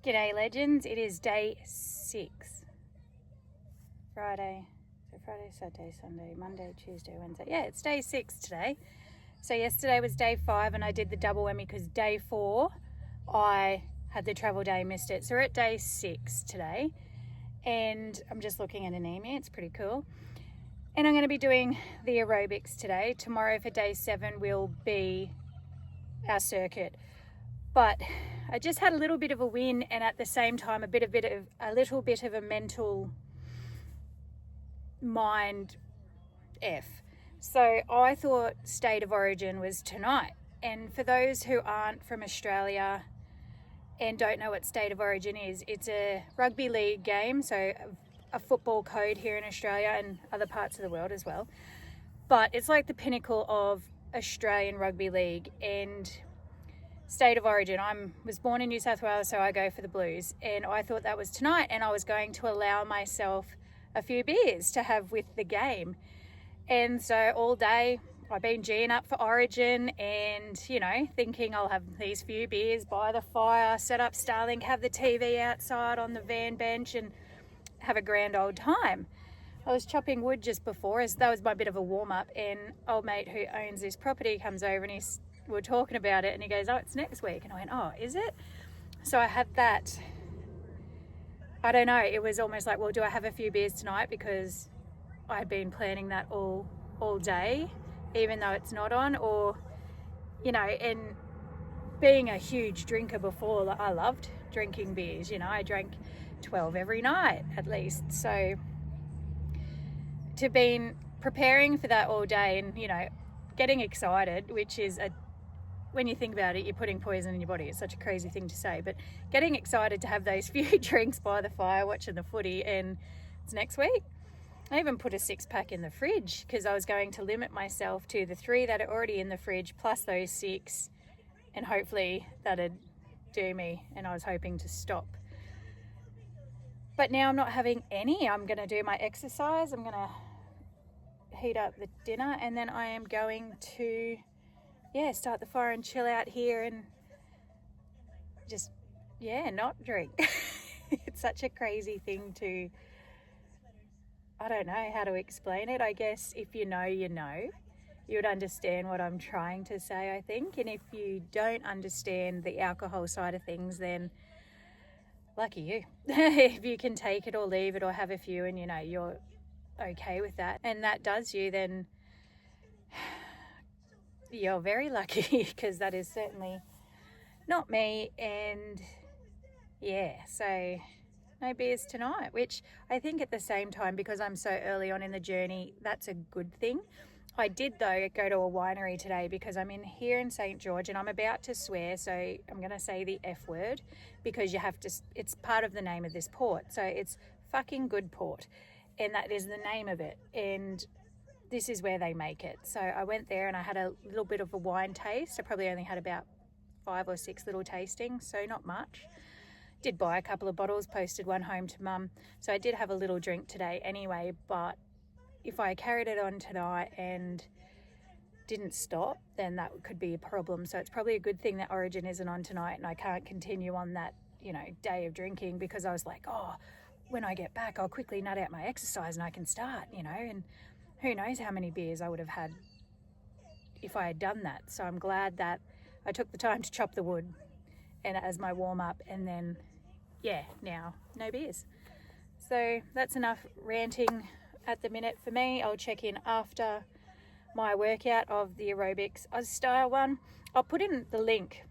G'day legends, it is day 6. Friday, Saturday, Sunday, Monday, Tuesday, Wednesday. Yeah, it's day 6 today. So yesterday was day 5 and I did the double whammy because day 4 I had the travel day, missed it. So we're at day 6 today and I'm just looking at anemia, it's pretty cool. And I'm going to be doing the aerobics today. Tomorrow for day 7 will be our circuit. But I just had a little bit of a win and at the same time a little bit of a mental mind F. So I thought State of Origin was tonight. And for those who aren't from Australia and don't know what State of Origin is, it's a rugby league game, so a football code here in Australia and other parts of the world as well. But it's like the pinnacle of Australian rugby league. And State of Origin, I was born in New South Wales, so I go for the Blues, and I thought that was tonight, and I was going to allow myself a few beers to have with the game. And so all day I've been geeing up for Origin and, thinking I'll have these few beers by the fire, set up Starlink, have the TV outside on the van bench and have a grand old time. I was chopping wood just before, as that was my bit of a warm-up, and old mate who owns this property comes over and we're talking about it and he goes, oh, it's next week. And I went, oh, is it? So I had that. I don't know, it was almost like, well, do I have a few beers tonight because I'd been planning that all day, even though it's not on, or, and being a huge drinker before, I loved drinking beers, I drank 12 every night at least. So to been preparing for that all day and, getting excited, which is when you think about it, you're putting poison in your body. It's such a crazy thing to say, but getting excited to have those few drinks by the fire, watching the footy, and it's next week. I even put a 6-pack in the fridge because I was going to limit myself to the 3 that are already in the fridge plus those 6, and hopefully that'd do me, and I was hoping to stop. But now I'm not having any. I'm going to do my exercise. I'm going to heat up the dinner, and then I am going to start the fire and chill out here and just not drink. It's such a crazy thing to, I don't know how to explain it. I guess if you know, you would understand what I'm trying to say, I think. And if you don't understand the alcohol side of things, then lucky you. If you can take it or leave it or have a few and you're okay with that and that does you, then you're very lucky, because that is certainly not me. And so no beers tonight, which I think at the same time, because I'm so early on in the journey, that's a good thing. I did though go to a winery today because I'm in here in St. George and I'm about to swear, so I'm going to say the F word because it's part of the name of this port. So it's fucking good port, and that is the name of it, and this is where they make it. So I went there and I had a little bit of a wine taste. I probably only had about 5 or 6 little tastings, so not much. Did buy a couple of bottles, posted one home to mum. So I did have a little drink today anyway, but if I carried it on tonight and didn't stop, then that could be a problem. So it's probably a good thing that Origin isn't on tonight and I can't continue on that, day of drinking, because I was like, oh, when I get back, I'll quickly nut out my exercise and I can start, and who knows how many beers I would have had if I had done that. So I'm glad that I took the time to chop the wood and as my warm-up, and then, now no beers. So that's enough ranting at the minute for me. I'll check in after my workout of the aerobics Oz style one. I'll put in the link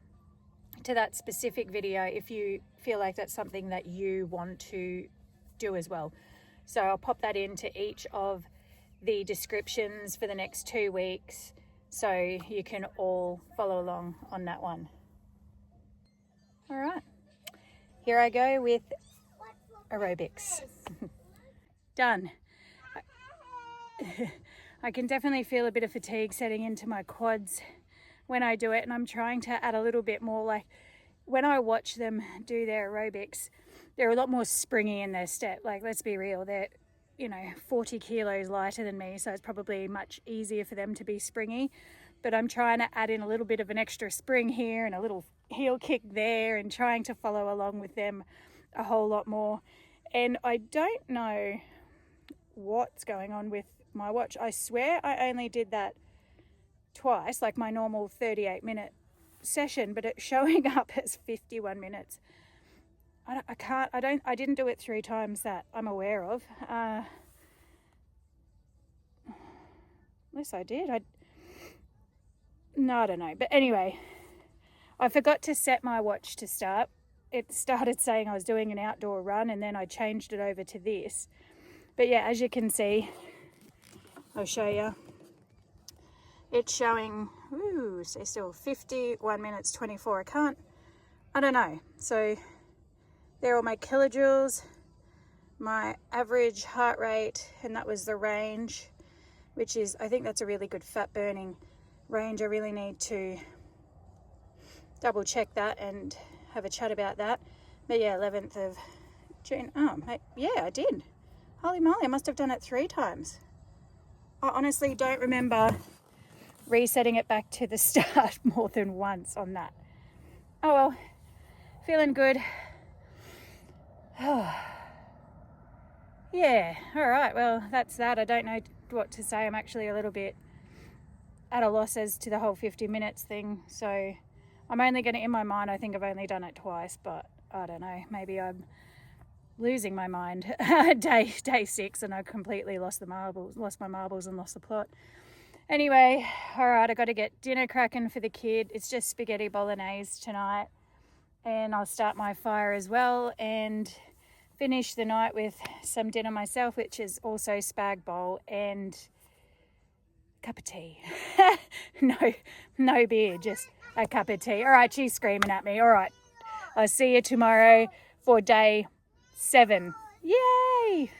to that specific video if you feel like that's something that you want to do as well. So I'll pop that into each of the descriptions for the next 2 weeks so you can all follow along on that one. All right, here I go with aerobics. Done. I can definitely feel a bit of fatigue setting into my quads when I do it, and I'm trying to add a little bit more. Like when I watch them do their aerobics, they're a lot more springy in their step. Like, let's be real, they're 40 kilos lighter than me, so it's probably much easier for them to be springy. but I'm trying to add in a little bit of an extra spring here and a little heel kick there, and trying to follow along with them a whole lot more. And I don't know what's going on with my watch. I swear I only did that twice, like my normal 38-minute session, but it's showing up as 51 minutes. I didn't do it 3 times that I'm aware of. Unless I did. I don't know. But anyway, I forgot to set my watch to start. It started saying I was doing an outdoor run, and then I changed it over to this. But yeah, as you can see, I'll show you. It's showing, stay still, 51 minutes 24. I don't know. So there are all my kilojoules, my average heart rate, and that was the range, which is, I think that's a really good fat burning range. I really need to double check that and have a chat about that. But yeah, 11th of June. Oh, yeah, I did. Holy moly, I must have done it 3 times. I honestly don't remember resetting it back to the start more than once on that. Oh well, feeling good. Oh. Yeah, all right, well, that's that. I don't know what to say. I'm actually a little bit at a loss as to the whole 50 minutes thing. So I'm only going to, in my mind, I think I've only done it twice, but I don't know. Maybe I'm losing my mind. day 6, and I completely lost my marbles and lost the plot. Anyway, all right, I got to get dinner cracking for the kid. It's just spaghetti bolognese tonight, and I'll start my fire as well and finish the night with some dinner myself, which is also spag bowl and a cup of tea. No beer, just a cup of tea. All right, she's screaming at me. All right, I'll see you tomorrow for day 7. Yay!